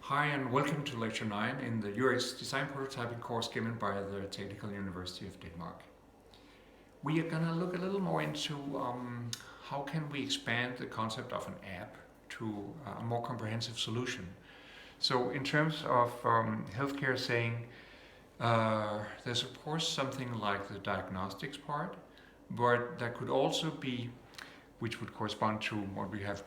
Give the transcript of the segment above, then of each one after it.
Hi and welcome to Lecture 9 in the UX Design Prototyping course given by the Technical University of Denmark. We are going to look a little more into how can we expand the concept of an app to a more comprehensive solution. So in terms of healthcare saying, there's of course something like the diagnostics part, but that could also be, which would correspond to what we have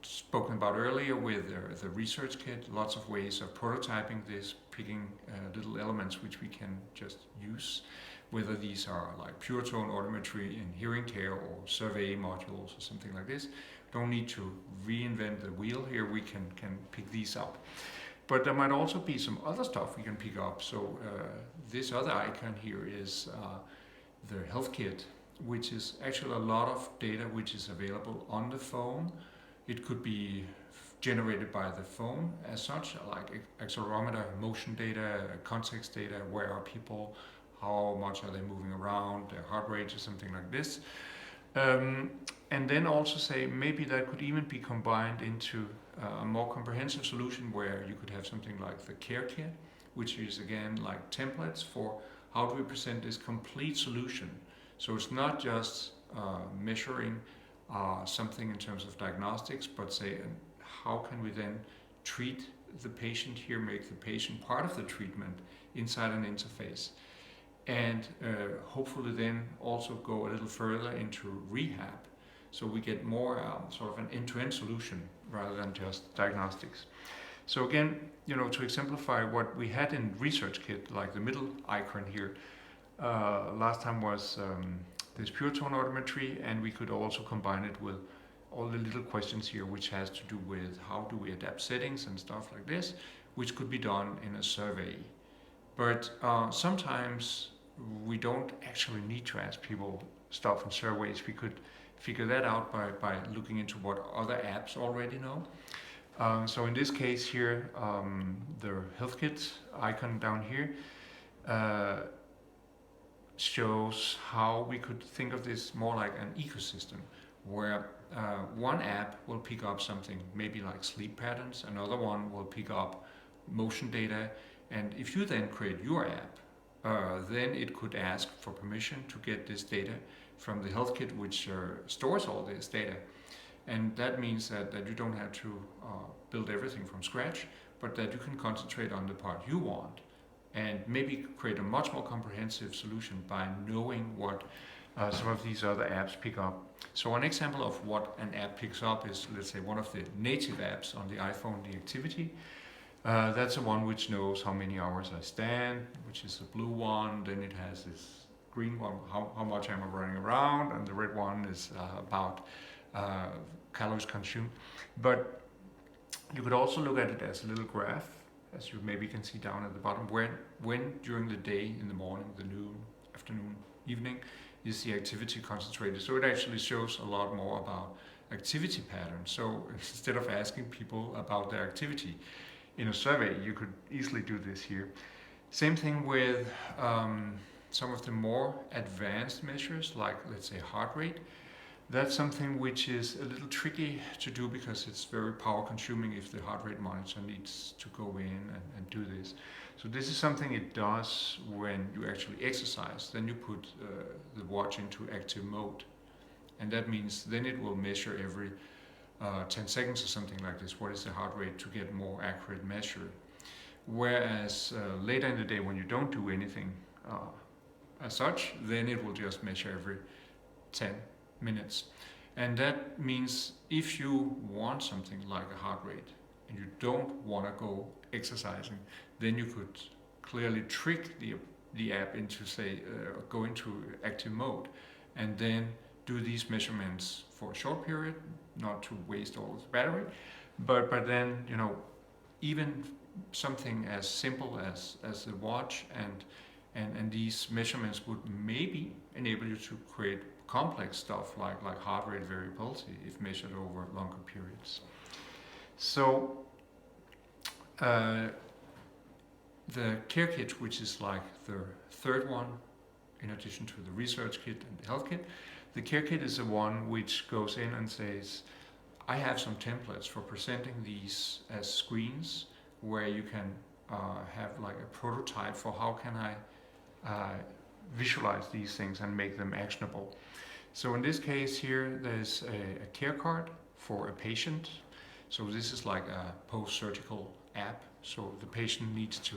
spoken about earlier with the research kit, lots of ways of prototyping this, picking little elements which we can just use, whether these are like pure tone audiometry in hearing care or survey modules or something like this. Don't need to reinvent the wheel here, we can pick these up. But there might also be some other stuff we can pick up. So this other icon here is the health kit, which is actually a lot of data which is available on the phone. It could be generated by the phone as such, like accelerometer, motion data, context data, where are people, how much are they moving around, their heart rate or something like this. And then also say maybe that could even be combined into a more comprehensive solution where you could have something like the care kit, which is again like templates for how do we present this complete solution. So it's not just measuring something in terms of diagnostics, but say how can we then treat the patient here, make the patient part of the treatment inside an interface, and hopefully then also go a little further into rehab, so we get more sort of an end-to-end solution rather than just diagnostics. So again, to exemplify what we had in research kit, like the middle icon here, last time was this pure tone audiometry, and we could also combine it with all the little questions here which has to do with how do we adapt settings and stuff like this, which could be done in a survey. But sometimes we don't actually need to ask people stuff in surveys. We could figure that out by looking into what other apps already know. So in this case here, the health kit icon down here shows how we could think of this more like an ecosystem, where one app will pick up something maybe like sleep patterns, another one will pick up motion data, and if you then create your app, then it could ask for permission to get this data from the health kit, which stores all this data. And that means that you don't have to build everything from scratch, but that you can concentrate on the part you want and maybe create a much more comprehensive solution by knowing what some of these other apps pick up. So an example of what an app picks up is, let's say, one of the native apps on the iPhone, the Activity. That's the one which knows how many hours I stand, which is the blue one. Then it has this green one, how much am I running around, and the red one is about calories consumed. But you could also look at it as a little graph, as you maybe can see down at the bottom, when during the day, in the morning, the noon, afternoon, evening, is the activity concentrated. So it actually shows a lot more about activity patterns. So instead of asking people about their activity in a survey, you could easily do this here. Same thing with some of the more advanced measures, like let's say heart rate. That's something which is a little tricky to do because it's very power consuming if the heart rate monitor needs to go in and do this. So this is something it does when you actually exercise. Then you put the watch into active mode. And that means then it will measure every 10 seconds or something like this, what is the heart rate, to get more accurate measure. Whereas later in the day when you don't do anything as such, then it will just measure every 10 minutes. And that means if you want something like a heart rate and you don't want to go exercising, then you could clearly trick the app into say go into active mode and then do these measurements for a short period, not to waste all the battery, but then even something as simple as the watch and these measurements would maybe enable you to create complex stuff like heart rate variability if measured over longer periods. So the care kit, which is like the third one in addition to the research kit and the health kit, the care kit is the one which goes in and says, I have some templates for presenting these as screens where you can have like a prototype for how can I visualize these things and make them actionable. So in this case here, there's a care card for a patient. So this is like a post-surgical app. So the patient needs to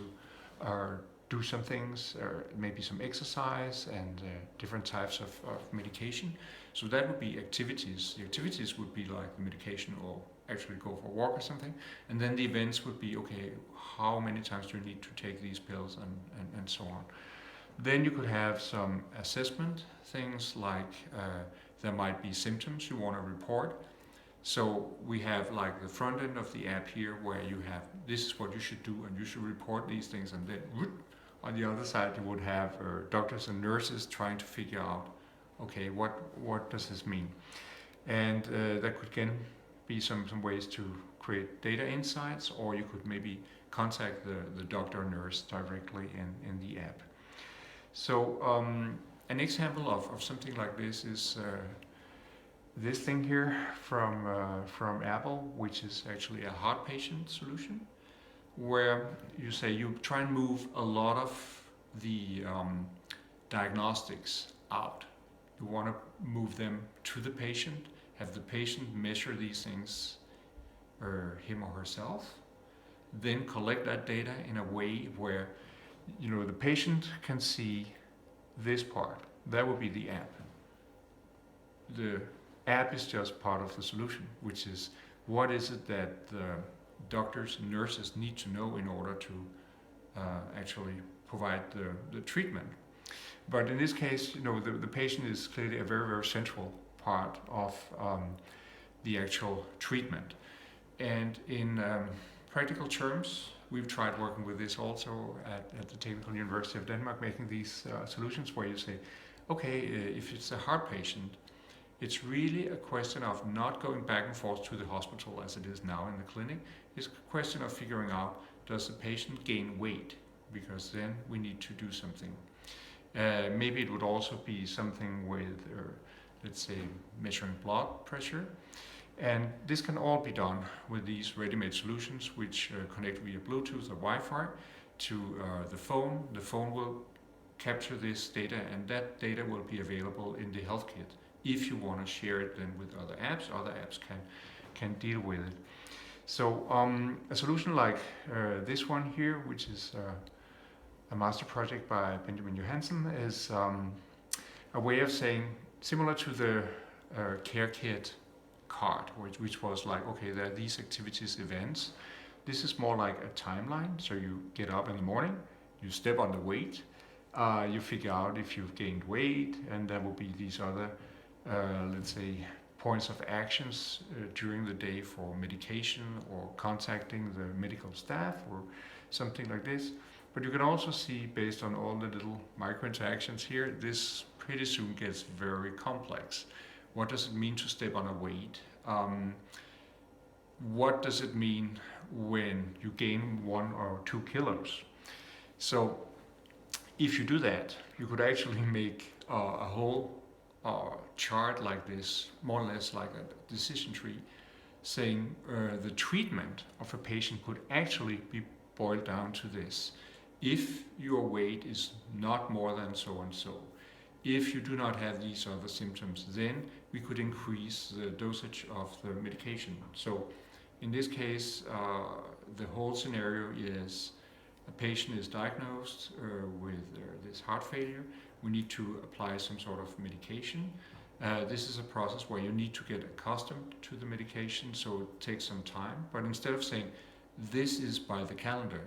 do some things, or maybe some exercise and different types of medication. So that would be activities. The activities would be like the medication or actually go for a walk or something. And then the events would be, okay, how many times do you need to take these pills and so on. Then you could have some assessment things like there might be symptoms you want to report. So we have like the front end of the app here where you have this is what you should do and you should report these things, and then on the other side you would have doctors and nurses trying to figure out, okay, what does this mean? And that could again be some ways to create data insights, or you could maybe contact the doctor or nurse directly in the app. So an example of something like this is this thing here from Apple, which is actually a heart patient solution, where you say you try and move a lot of the diagnostics out. You want to move them to the patient, have the patient measure these things, or him or herself, then collect that data in a way where the patient can see this part. That would be the app. The app is just part of the solution, which is what is it that the doctors and nurses need to know in order to actually provide the treatment. But in this case, the patient is clearly a very, very central part of the actual treatment. And in practical terms, we've tried working with this also at the Technical University of Denmark, making these solutions where you say, okay, if it's a heart patient, it's really a question of not going back and forth to the hospital as it is now in the clinic. It's a question of figuring out, does the patient gain weight? Because then we need to do something. Maybe it would also be something with, let's say, measuring blood pressure. And this can all be done with these ready-made solutions which connect via Bluetooth or Wi-Fi to the phone. The phone will capture this data, and that data will be available in the health kit. If you want to share it then with other apps can deal with it. So a solution like this one here, which is a master project by Benjamin Johansen, is a way of saying, similar to the care kit card, which was like, okay, there are these activities, events. This is more like a timeline. So you get up in the morning, you step on the weight, you figure out if you've gained weight, and there will be these other let's say, points of actions during the day for medication or contacting the medical staff or something like this. But you can also see, based on all the little micro interactions here, this pretty soon gets very complex. What does it mean to step on a weight? What does it mean when you gain 1 or 2 kilos? So if you do that, you could actually make a whole chart like this, more or less like a decision tree, saying the treatment of a patient could actually be boiled down to this. If your weight is not more than so and so, if you do not have these other symptoms, then we could increase the dosage of the medication. So in this case, the whole scenario is a patient is diagnosed with this heart failure. We need to apply some sort of medication. This is a process where you need to get accustomed to the medication, so it takes some time. But instead of saying, this is by the calendar,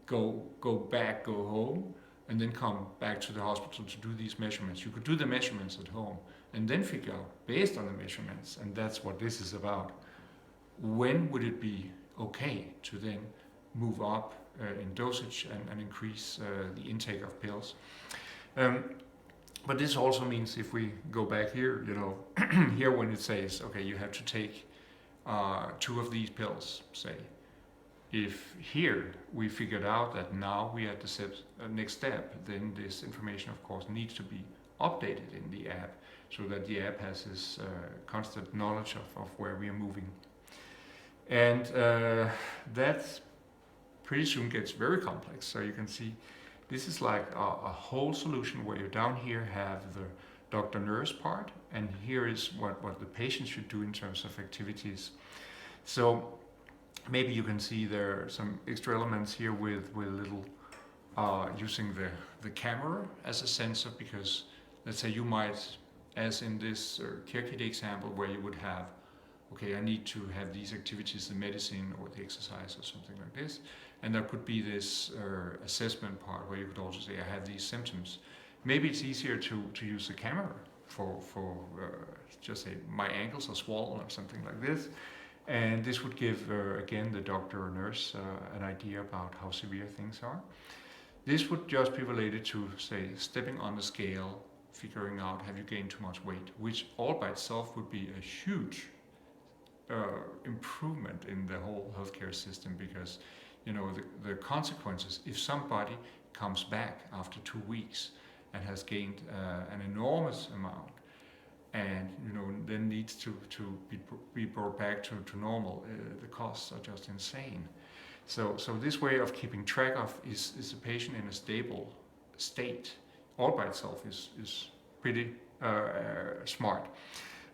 go back, go home, and then come back to the hospital to do these measurements. You could do the measurements at home and then figure out, based on the measurements, and that's what this is about, when would it be okay to then move up in dosage and increase the intake of pills. But this also means, if we go back here, here when it says, okay, you have to take 2 of these pills, say, if here we figured out that now we are at the next step, then this information, of course, needs to be updated in the app so that the app has this constant knowledge of where we are moving. And that pretty soon gets very complex. So you can see this is like a whole solution where you down here have the doctor nurse part, and here is what the patient should do in terms of activities. So maybe you can see there are some extra elements here with little using the camera as a sensor, because let's say you might, as in this CareKit example, where you would have, okay, I need to have these activities, the medicine or the exercise or something like this, and there could be this assessment part where you could also say, I have these symptoms. Maybe it's easier to use the camera for just say my ankles are swollen or something like this, and this would give again the doctor or nurse an idea about how severe things are. This would just be related to, say, stepping on the scale, figuring out have you gained too much weight, which all by itself would be a huge improvement in the whole healthcare system, because you know the consequences if somebody comes back after 2 weeks and has gained an enormous amount, and you know then needs to be brought back to normal, the costs are just insane. So this way of keeping track of is a patient in a stable state all by itself is pretty smart.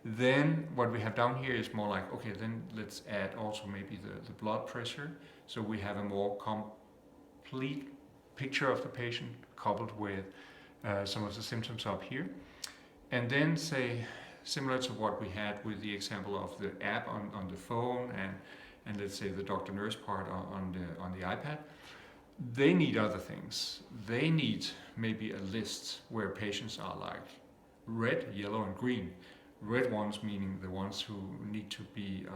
Then what we have down here is more like, okay, then let's add also maybe the blood pressure, so we have a more complete picture of the patient coupled with some of the symptoms up here. And then say, similar to what we had with the example of the app on the phone, and let's say the doctor nurse part on the iPad, they need other things. They need maybe a list where patients are like red, yellow, and green. Red ones meaning the ones who need to be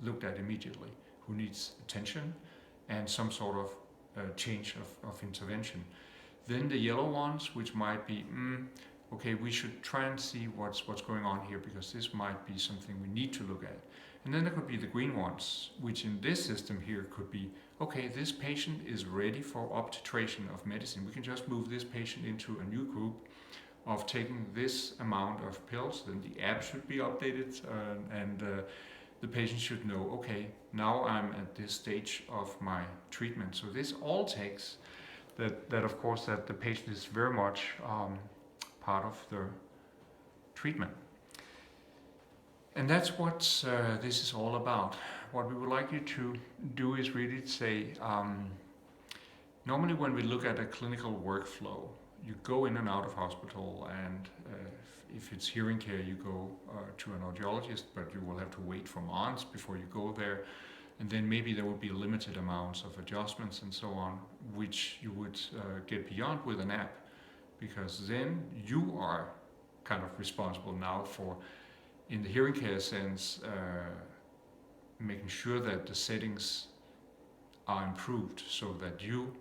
looked at immediately, who needs attention and some sort of change of intervention. Then the yellow ones, which might be, okay, we should try and see what's going on here, because this might be something we need to look at. And then there could be the green ones, which in this system here could be, okay, this patient is ready for up-titration of medicine. We can just move this patient into a new group of taking this amount of pills. Then the app should be updated, and the patient should know, okay, now I'm at this stage of my treatment. So this all takes that of course that the patient is very much part of the treatment. And that's what this is all about. What we would like you to do is really say, normally when we look at a clinical workflow, you go in and out of hospital, and if it's hearing care, you go to an audiologist, but you will have to wait for months before you go there. And then maybe there will be limited amounts of adjustments and so on, which you would get beyond with an app, because then you are kind of responsible now for, in the hearing care sense, making sure that the settings are improved so that you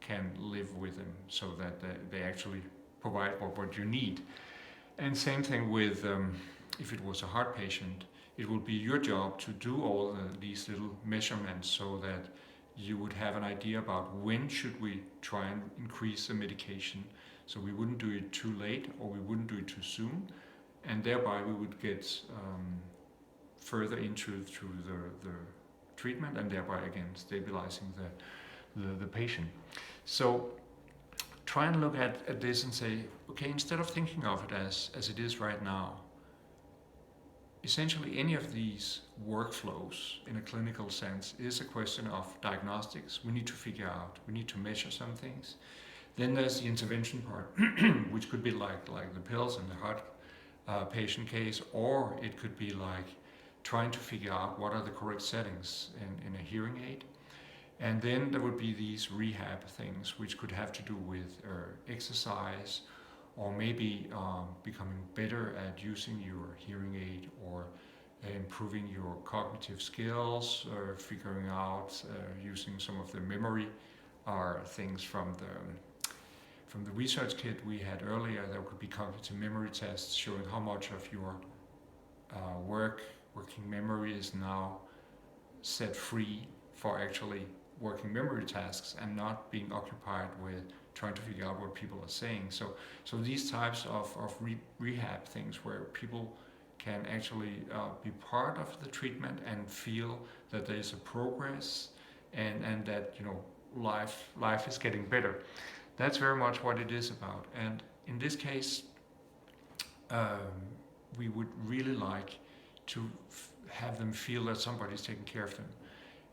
can live with them, so that they actually provide what you need. And same thing with if it was a heart patient, it will be your job to do all these little measurements so that you would have an idea about when should we try and increase the medication, so we wouldn't do it too late or we wouldn't do it too soon, and thereby we would get further into the treatment, and thereby again stabilizing the patient. So try and look at this and say, okay, instead of thinking of it as it is right now, essentially any of these workflows in a clinical sense is a question of diagnostics. We need to figure out, we need to measure some things. Then there's the intervention part, which could be like the pills in the heart patient case, or it could be like trying to figure out what are the correct settings in a hearing aid. And then there would be these rehab things, which could have to do with exercise, or maybe becoming better at using your hearing aid, or improving your cognitive skills, or figuring out using some of the memory things from the research kit we had earlier. There could be cognitive memory tests showing how much of your working memory is now set free for actually working memory tasks and not being occupied with trying to figure out what people are saying. So these types of rehab things where people can actually be part of the treatment and feel that there is a progress, and that life is getting better. That's very much what it is about. And in this case, we would really like to have them feel that somebody's taking care of them.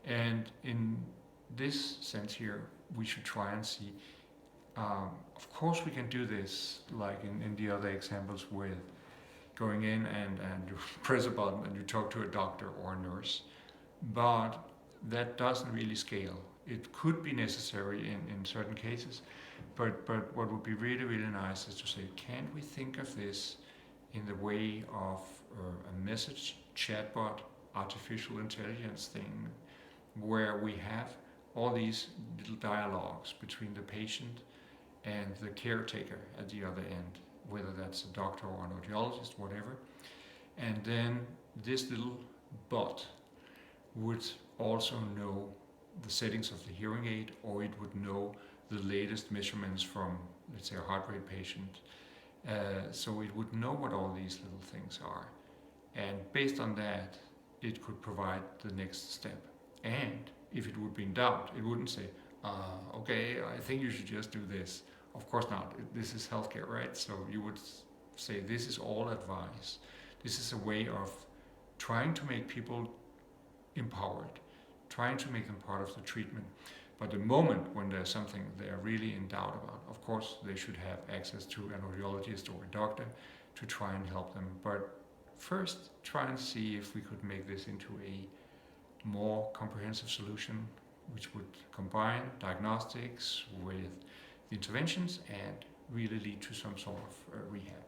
And in this sense here, we should try and see, of course we can do this like in the other examples with going in and you press a button and you talk to a doctor or a nurse, but that doesn't really scale. It could be necessary in certain cases, but what would be really, really nice is to say, can't we think of this in the way of a message chatbot, artificial intelligence thing, where we have all these little dialogues between the patient and the caretaker at the other end, whether that's a doctor or an audiologist, whatever. And then this little bot would also know the settings of the hearing aid, or it would know the latest measurements from, let's say, a heart rate patient. So it would know what all these little things are. And based on that, it could provide the next step. And if it would be in doubt, it wouldn't say, okay, I think you should just do this. Of course not. This is healthcare, right? So you would say, this is all advice. This is a way of trying to make people empowered, trying to make them part of the treatment. But the moment when there's something they're really in doubt about, of course, they should have access to an audiologist or a doctor to try and help them. But first, try and see if we could make this into a more comprehensive solution, which would combine diagnostics with the interventions and really lead to some sort of rehab.